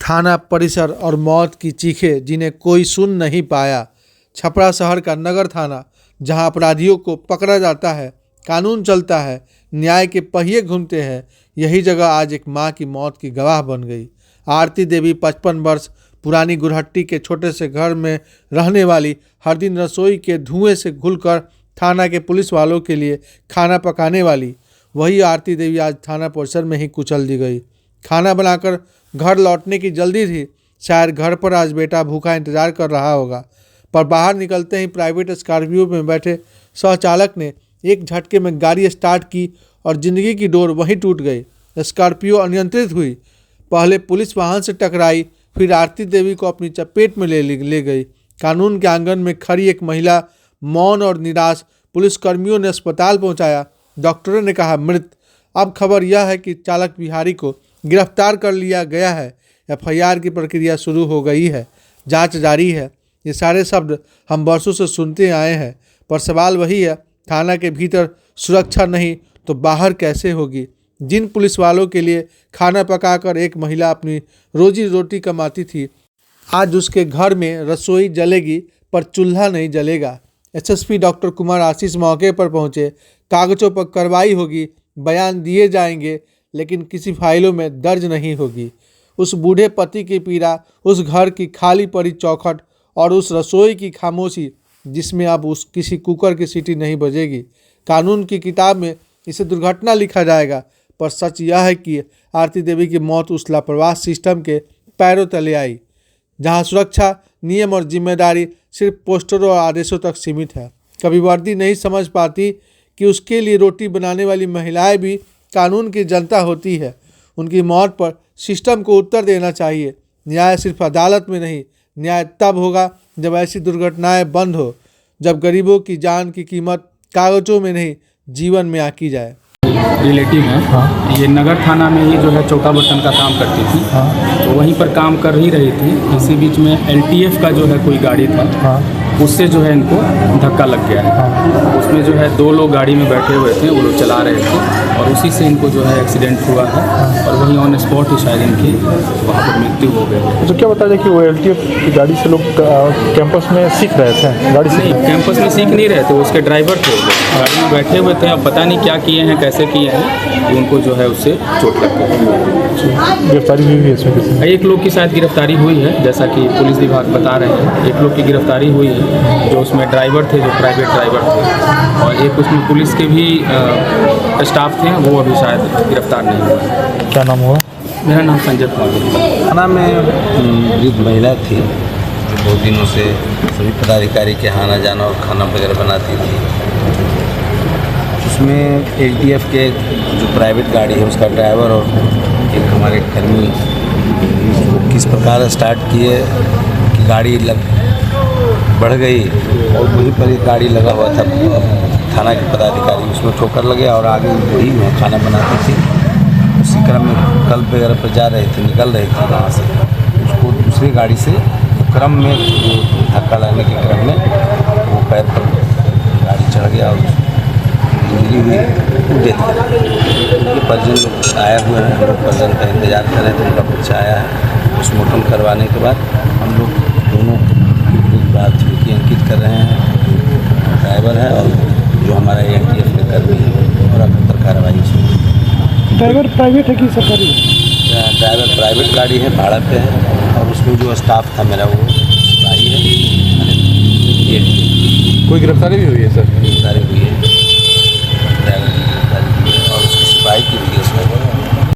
थाना परिसर और मौत की चीखें जिन्हें कोई सुन नहीं पाया। छपरा शहर का नगर थाना, जहां अपराधियों को पकड़ा जाता है, कानून चलता है, न्याय के पहिए घूमते हैं, यही जगह आज एक मां की मौत की गवाह बन गई। आरती देवी 55 वर्ष पुरानी गुरहट्टी के छोटे से घर में रहने वाली, हर दिन रसोई के धुएं से घुलकर थाना के पुलिस वालों के लिए खाना पकाने वाली वही आरती देवी आज थाना परिसर में ही कुचल दी गई। खाना बनाकर घर लौटने की जल्दी थी। शायद घर पर आज बेटा भूखा इंतजार कर रहा होगा, पर बाहर निकलते ही प्राइवेट स्कॉर्पियो में बैठे सहचालक ने एक झटके में गाड़ी स्टार्ट की और जिंदगी की डोर वहीं टूट गई। स्कॉर्पियो अनियंत्रित हुई, पहले पुलिस वाहन से टकराई, फिर आरती देवी को अपनी चपेट में ले गई। कानून के आंगन में खड़ी एक महिला मौन और निराश। पुलिसकर्मियों ने अस्पताल पहुंचाया, डॉक्टरों ने कहा मृत। अब खबर यह है कि चालक बिहारी को गिरफ्तार कर लिया गया है। एफआईआर की प्रक्रिया शुरू हो गई है, जांच जारी है। ये सारे शब्द हम वर्षों से सुनते आए हैं, पर सवाल वही है, थाना के भीतर सुरक्षा नहीं तो बाहर कैसे होगी। जिन पुलिस वालों के लिए खाना पकाकर एक महिला अपनी रोजी रोटी कमाती थी, आज उसके घर में रसोई जलेगी पर चूल्हा नहीं जलेगा। एसएसपी डॉक्टर कुमार आशीष मौके पर पहुंचे। कागजों पर कार्रवाई होगी, बयान दिए जाएंगे, लेकिन किसी फाइलों में दर्ज नहीं होगी। उस बूढ़े पति की पीड़ा, उस घर की खाली पड़ी चौखट और उस रसोई की खामोशी जिसमें अब उस किसी कुकर की सीटी नहीं बजेगी। कानून की किताब में इसे दुर्घटना लिखा जाएगा, पर सच यह है कि आरती देवी की मौत उस लापरवाह सिस्टम के पैरों तले आई, जहां सुरक्षा, नियम और जिम्मेदारी सिर्फ पोस्टरों और आदेशों तक सीमित है। कभी वर्दी नहीं समझ पाती कि उसके लिए रोटी बनाने वाली महिलाएं भी कानून की जनता होती है। उनकी मौत पर सिस्टम को उत्तर देना चाहिए। न्याय सिर्फ अदालत में नहीं, न्याय तब होगा जब ऐसी दुर्घटनाएं बंद हो, जब गरीबों की जान की कीमत कागजों में नहीं जीवन में आंकी जाए। रिलेटिव हैं। हाँ। ये नगर थाना में ही जो है चौका बर्तन का काम करती थी। हाँ। तो वहीं पर काम कर ही रही थी। इसी बीच में एलटीएफ का जो है कोई गाड़ी था। हाँ। उससे जो है इनको धक्का लग गया है। हाँ। उसमें जो है 2 लोग गाड़ी में बैठे हुए थे, वो लोग चला रहे थे और उसी से इनको जो है एक्सीडेंट हुआ है। हाँ। और वहीं ऑन स्पॉट ही शायद इनकी वहाँ पर मृत्यु हो गई। तो क्या बता दें कि वो एलटीएफ की गाड़ी से लोग कैंपस में सीख रहे थे? गाड़ी नहीं, कैंपस में सीख नहीं रहे थे, उसके ड्राइवर थे, गाड़ी में बैठे हुए थे। अब पता नहीं क्या किए हैं, कैसे किए हैं, उनको जो है उससे चोट लग गई। गिरफ्तारी हुई है इसमें किसी? एक लोग की शायद गिरफ्तारी हुई है, जैसा कि पुलिस विभाग बता रहे हैं। एक लोग की गिरफ्तारी हुई है जो उसमें ड्राइवर थे, जो प्राइवेट ड्राइवर थे, और एक उसमें पुलिस के भी स्टाफ थे, वो अभी शायद गिरफ्तार नहीं हुआ। क्या नाम हुआ? मेरा नाम संजय कुमार। थाना में वृद्ध महिला थी जो बहुत दिनों से सभी पदाधिकारी के आना जाना और खाना वगैरह बनाती थी। उसमें एलटीएफ के जो प्राइवेट गाड़ी है उसका ड्राइवर और एक हमारे कर्मी किस प्रकार स्टार्ट किए कि गाड़ी बढ़ गई और वहीं पर एक गाड़ी लगा हुआ था थाना के पदाधिकारी, उसमें ठोकर लगे और आगे वही खाना बनाती थी। उसी क्रम में कल वगैरह पर जा रहे थे, निकल रहे थे वहाँ से, उसको दूसरी गाड़ी से क्रम में धक्का लगने के क्रम में वो पैर पर गाड़ी चढ़ गया और इंजरी हुई, डेथ हो गई। उनके परिजन लोग आए हुए हैं, हम लोग परिजन का इंतजार कर रहे थे, उनका बच्चा आया है। पोस्टमार्टम करवाने के बाद हम लोग दोनों बात की अंकित कर रहे हैं, ड्राइवर है और जो हमारा एलटीएफ के कर्मी है, और अब पर कार्रवाई उसमें। ड्राइवर प्राइवेट है कि सरकारी? ड्राइवर प्राइवेट गाड़ी है, भाड़ा पे है, और उसमें जो स्टाफ था मेरा वो सिपाही है। कोई गिरफ्तारी भी हुई है सर? गिरफ्तारी हुई है।